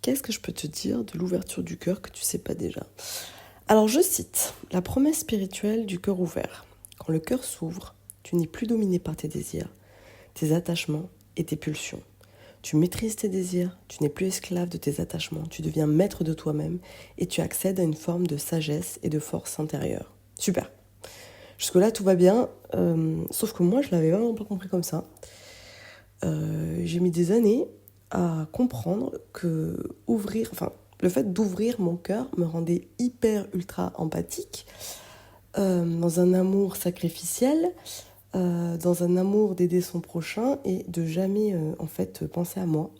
qu'est-ce que je peux te dire de l'ouverture du cœur que tu sais pas déjà? Alors je cite la promesse spirituelle du cœur ouvert. Quand le cœur s'ouvre, tu n'es plus dominé par tes désirs, tes attachements et tes pulsions. Tu maîtrises tes désirs, tu n'es plus esclave de tes attachements, tu deviens maître de toi-même et tu accèdes à une forme de sagesse et de force intérieure. Super. Jusque-là, tout va bien, sauf que moi, je l'avais vraiment pas compris comme ça. J'ai mis des années à comprendre que le fait d'ouvrir mon cœur me rendait hyper ultra empathique, dans un amour sacrificiel, dans un amour d'aider son prochain et de jamais en fait penser à moi.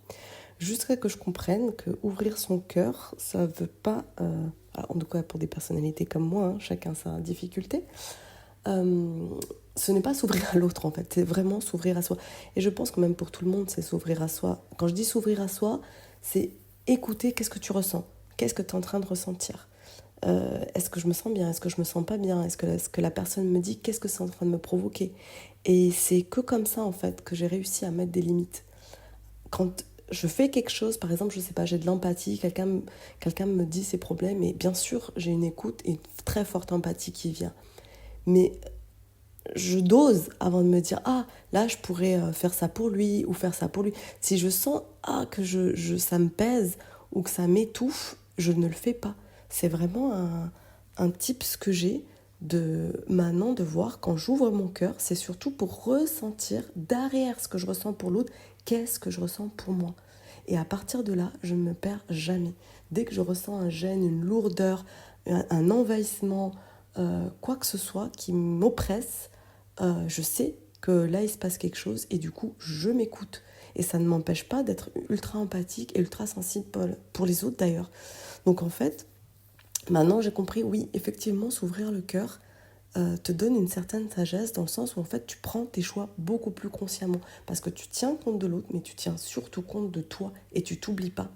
Jusqu'à que je comprenne que ouvrir son cœur, ça veut pas, alors, en tout cas pour des personnalités comme moi, hein, chacun sa difficulté, euh, ce n'est pas s'ouvrir à l'autre en fait, c'est vraiment s'ouvrir à soi. Et je pense que même pour tout le monde, c'est s'ouvrir à soi. Quand je dis s'ouvrir à soi, c'est écouter qu'est-ce que tu ressens, qu'est-ce que tu es en train de ressentir. Est-ce que je me sens bien, est-ce que je me sens pas bien, est-ce que la personne me dit qu'est-ce que c'est en train de me provoquer. Et c'est que comme ça en fait que j'ai réussi à mettre des limites. Quand je fais quelque chose, par exemple, je sais pas, j'ai de l'empathie, quelqu'un me dit ses problèmes, et bien sûr, j'ai une écoute et une très forte empathie qui vient. Mais je dose avant de me dire ah là je pourrais faire ça pour lui ou faire ça pour lui. Si je sens que ça me pèse ou que ça m'étouffe, je ne le fais pas. C'est vraiment un tips que j'ai de maintenant de voir quand j'ouvre mon cœur, c'est surtout pour ressentir derrière ce que je ressens pour l'autre, qu'est-ce que je ressens pour moi. Et à partir de là, je ne me perds jamais. Dès que je ressens un gêne, une lourdeur, un envahissement, quoi que ce soit qui m'oppresse, je sais que là, il se passe quelque chose et du coup, je m'écoute. Et ça ne m'empêche pas d'être ultra empathique et ultra sensible pour les autres d'ailleurs. Donc en fait, maintenant j'ai compris, oui, effectivement, s'ouvrir le cœur te donne une certaine sagesse dans le sens où en fait tu prends tes choix beaucoup plus consciemment parce que tu tiens compte de l'autre mais tu tiens surtout compte de toi et tu t'oublies pas